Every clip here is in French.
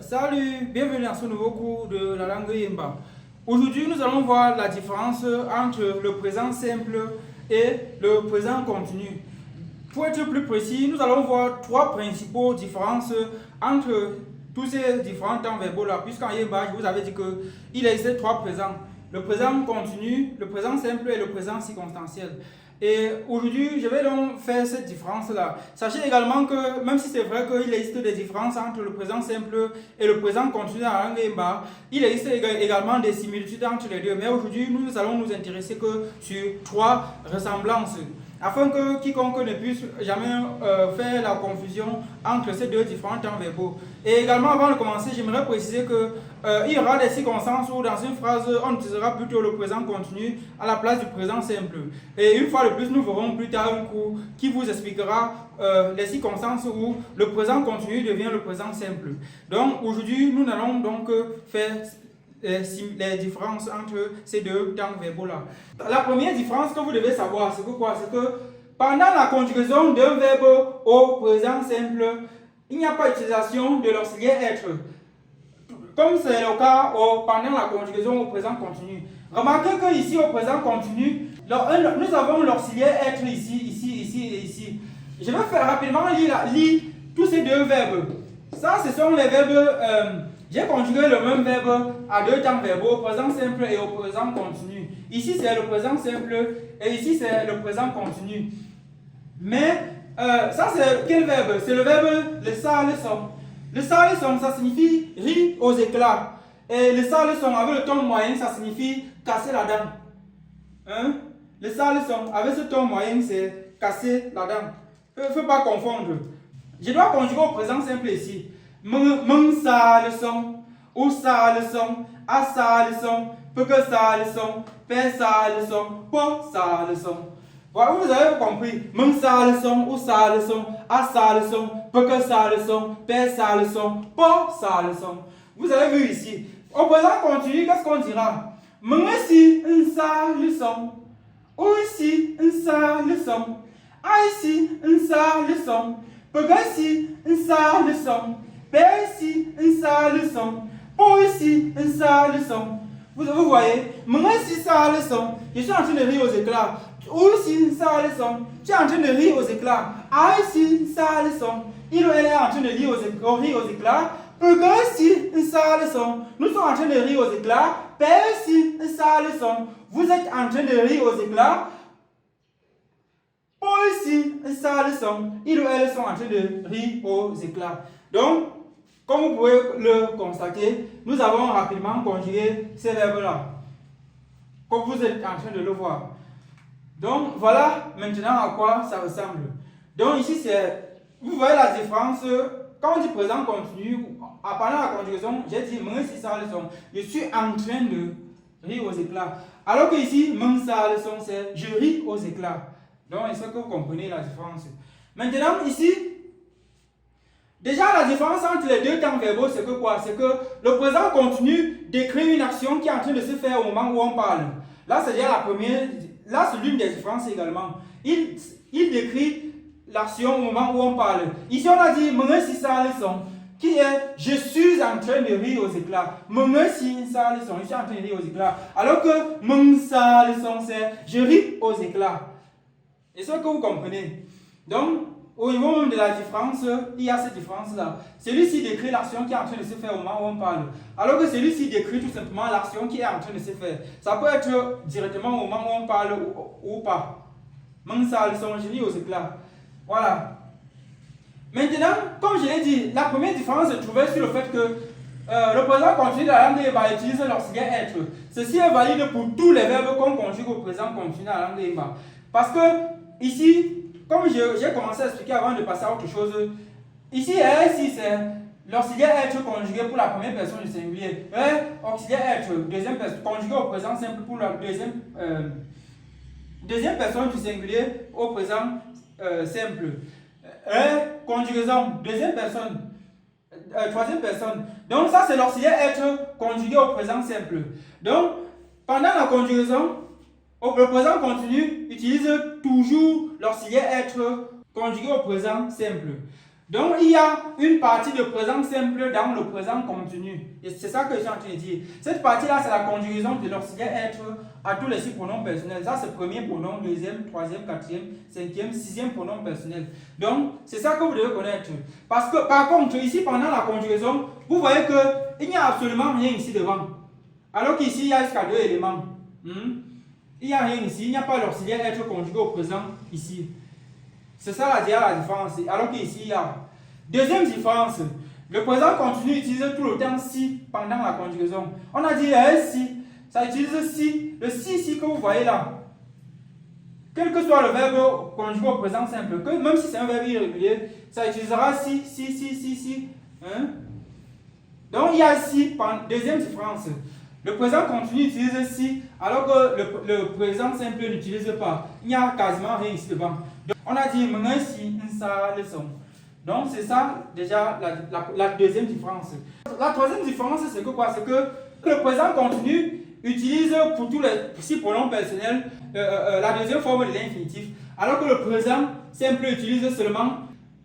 Salut, bienvenue dans ce nouveau cours de la langue Yemba. Aujourd'hui, nous allons voir la différence entre le présent simple et le présent continu. Pour être plus précis, nous allons voir trois principaux différences entre tous ces différents temps verbaux-là, puisqu'en Yemba, je vous avais dit qu'il existe trois présents. Le présent continu, le présent simple et le présent circonstanciel. Et aujourd'hui, je vais donc faire cette différence-là. Sachez également que, même si c'est vrai qu'il existe des différences entre le présent simple et le présent continu dans la langue Yemba, il existe également des similitudes entre les deux. Mais aujourd'hui, nous allons nous intéresser que sur trois ressemblances, afin que quiconque ne puisse jamais faire la confusion entre ces deux différents temps verbaux. Et également, avant de commencer, j'aimerais préciser que il y aura des circonstances où dans une phrase, on utilisera plutôt le présent continu à la place du présent simple. Et une fois de plus, nous verrons plus tard un cours qui vous expliquera les circonstances où le présent continu devient le présent simple. Donc aujourd'hui, nous allons donc faire les différences entre ces deux temps verbaux-là. La première différence que vous devez savoir, c'est que quoi? C'est que pendant la conjugaison d'un verbe au présent simple, il n'y a pas d'utilisation de l'auxiliaire être, comme c'est le cas pendant la conjugaison au présent continu. Remarquez que ici au présent continu, nous avons l'auxiliaire être ici et ici. Je vais faire rapidement lire tous ces deux verbes. Ça, ce sont les verbes. J'ai conjugué le même verbe à deux temps verbaux, au présent simple et au présent continu. Ici, c'est le présent simple et ici, c'est le présent continu. Mais ça, c'est quel verbe? C'est le verbe le ça, le son. Le ça, le son, ça signifie rire aux éclats. Et le ça, le son, avec le ton moyen, ça signifie casser la dent. Hein? Le ça, le son, avec ce ton moyen, c'est casser la dent. Il ne faut pas confondre. Je dois conjuguer au présent simple ici. Mung ça le son, ou ça le son, a ça le son, peu que ça le son, pe ça le son, po ça le son. Voilà, vous avez compris. Mung ça le son, ou ça le son, a ça le son, peu que ça le son, pe ça le son, po ça le son. Vous avez vu ici. Au présent continu, qu'est-ce qu'on dira? Mung ici, un ça le son, ou ici, un ça le son, a ici, un ça le son, peu que ici, un ça le son. Père ici, un ça le son. Pour ici, un ça le son. Vous voyez, moi ici, ça le son. Je suis en train de rire aux éclats. Ou ici, ça le son. Je suis en train de rire aux éclats. Ah ici, ça le son. Il ou elle est en train de rire aux éclats. Père ici, un ça le son. Nous sommes en train de rire aux éclats. Père ici, un ça le son. Vous êtes en train de rire aux éclats. Pour ici, un ça le son. Il ou elle sont en train de rire aux éclats. Donc, comme vous pouvez le constater, nous avons rapidement conjugué ces verbes-là, comme vous êtes en train de le voir. Donc, voilà maintenant à quoi ça ressemble. Donc, ici, vous voyez la différence. Quand on dit présent continu, pendant la conjugaison, j'ai dit, moi, si ça le son, je suis en train de rire aux éclats. Alors que ici, même ça le son, c'est je ris aux éclats. Donc, est-ce que vous comprenez la différence? Maintenant, ici, déjà, la différence entre les deux temps verbaux, c'est que quoi? C'est que le présent continu décrit une action qui est en train de se faire au moment où on parle. Là, c'est déjà la première. Là, c'est l'une des différences également. Il décrit l'action au moment où on parle. Ici, on a dit, moi, si ça le son, qui est, je suis en train de rire aux éclats. Moi, si ça le son, je suis en train de rire aux éclats. Alors que, moi, ça le son, c'est, je ris aux éclats. Est-ce que vous comprenez? Donc, au niveau même de la différence, il y a cette différence-là. Celui-ci décrit l'action qui est en train de se faire au moment où on parle. Alors que celui-ci décrit tout simplement l'action qui est en train de se faire. Ça peut être directement au moment où on parle ou pas. Même ça, ils sont génies aux éclats. Voilà. Maintenant, comme je l'ai dit, la première différence se trouvait sur le fait que le présent continu de la langue Yemba utilise l'auxiliaire être. Ceci est valide pour tous les verbes qu'on conjugue au présent continu de la langue Yemba. Parce que, ici, comme j'ai commencé à expliquer avant de passer à autre chose, ici c'est l'auxiliaire être conjugué pour la première personne du singulier. Auxiliaire être, deuxième personne, conjugué au présent simple pour la deuxième personne du singulier au présent simple. Conjugaison, deuxième personne, troisième personne. Donc ça c'est l'auxiliaire être conjugué au présent simple. Donc pendant la conjugaison, le présent continu utilise toujours l'auxiliaire être conjugué au présent simple. Donc, il y a une partie de présent simple dans le présent continu. Et c'est ça que je suis en train de dire. Cette partie-là, c'est la conjugaison de l'auxiliaire être à tous les 6 pronoms personnels. Ça, c'est le premier pronom, deuxième, troisième, quatrième, cinquième, sixième pronom personnel. Donc, c'est ça que vous devez connaître. Parce que, par contre, ici, pendant la conjugaison, vous voyez qu'il n'y a absolument rien ici devant. Alors qu'ici, il y a jusqu'à 2 éléments. Il n'y a rien ici. Il n'y a pas l'auxiliaire être conjugué au présent ici. C'est ça la différence. Alors qu'ici, il y a. Deuxième différence, le présent continu utilise tout le temps si pendant la conjugaison. On a dit il y a un si, ça utilise si. Le si ici que vous voyez là, quel que soit le verbe conjugué au présent simple, que même si c'est un verbe irrégulier, ça utilisera si. Donc il y a si, deuxième différence. Le présent continu utilise si, alors que le présent simple n'utilise pas. Il n'y a quasiment rien ici devant. Donc, on a dit si, ça, le son. Donc c'est ça déjà la deuxième différence. La troisième différence, c'est que quoi? C'est que le présent continu utilise pour tous les 6 pronoms personnels la deuxième forme de l'infinitif, alors que le présent simple utilise seulement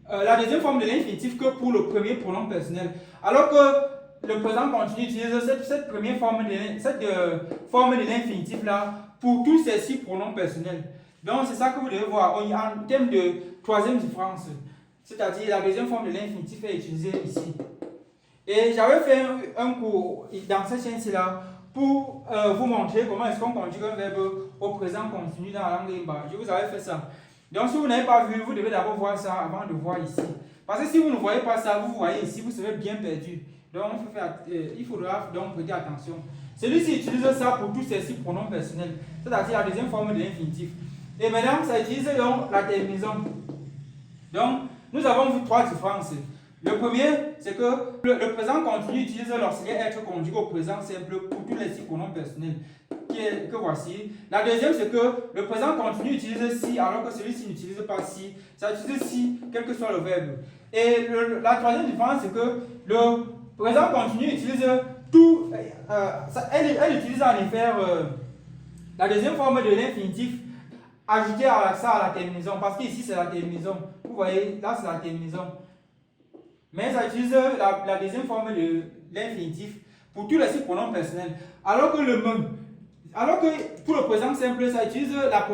la deuxième forme de l'infinitif que pour le premier pronom personnel. Alors que le présent continu utilise cette première forme de l'infinitif là pour tous ces 6 pronoms personnels. Donc c'est ça que vous devez voir en termes de troisième différence. C'est-à-dire la deuxième forme de l'infinitif est utilisée ici. Et j'avais fait un cours dans cette chaîne-ci là pour vous montrer comment est-ce qu'on conjugue un verbe au présent continu dans la langue Imba. Je vous avais fait ça. Donc si vous n'avez pas vu, vous devez d'abord voir ça avant de voir ici. Parce que si vous ne voyez pas ça, vous voyez ici, vous serez bien perdu. Donc il faudra donc prêter attention. Celui-ci utilise ça pour tous ces 6 pronoms personnels, c'est-à-dire la deuxième forme de l'infinitif. Et maintenant, ça utilise donc la terminaison. Donc, nous avons vu 3 différences. Le premier, c'est que le présent continu utilise l'auxiliaire être conjugué au présent simple pour tous les 6 pronoms personnels que voici. La deuxième, c'est que le présent continu utilise si, alors que celui-ci n'utilise pas si. Ça utilise si, quel que soit le verbe. Et la troisième différence, c'est que le présent continu utilise tout. Elle utilise en effet la deuxième forme de l'infinitif ajouté à ça à la terminaison. Parce qu'ici, c'est la terminaison. Vous voyez, là, c'est la terminaison. Mais ça utilise la deuxième forme de l'infinitif pour tous les 6 pronoms personnels. Alors que pour le présent simple, ça utilise la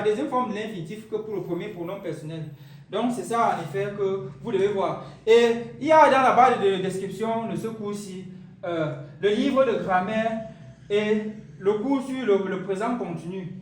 deuxième forme de l'infinitif que pour le premier pronom personnel. Donc c'est ça en effet que vous devez voir. Et il y a dans la barre de description de ce cours-ci le livre de grammaire et le cours sur le présent continu.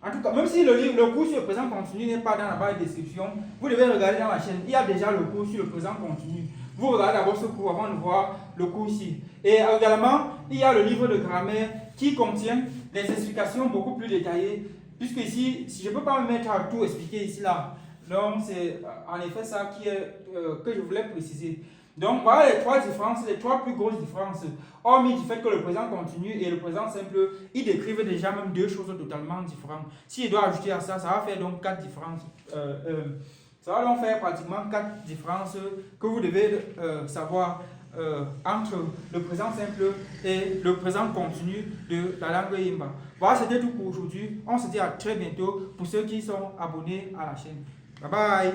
En tout cas, même si le cours sur le présent continu n'est pas dans la barre de description, vous devez regarder dans la chaîne. Il y a déjà le cours sur le présent continu. Vous regardez d'abord ce cours avant de voir le cours ici. Et également, il y a le livre de grammaire qui contient des explications beaucoup plus détaillées. Puisque ici, si je ne peux pas me mettre à tout expliquer ici là. Donc, c'est en effet ça que je voulais préciser. Donc, voilà les 3 différences, les 3 plus grosses différences. Hormis du fait que le présent continu et le présent simple, ils décrivent déjà même 2 choses totalement différentes. Si je dois ajouter à ça, ça va faire donc 4 différences. Ça va donc faire pratiquement 4 différences que vous devez savoir entre le présent simple et le présent continu de la langue Yimba. Voilà, c'était tout pour aujourd'hui. On se dit à très bientôt pour ceux qui sont abonnés à la chaîne. Bye bye!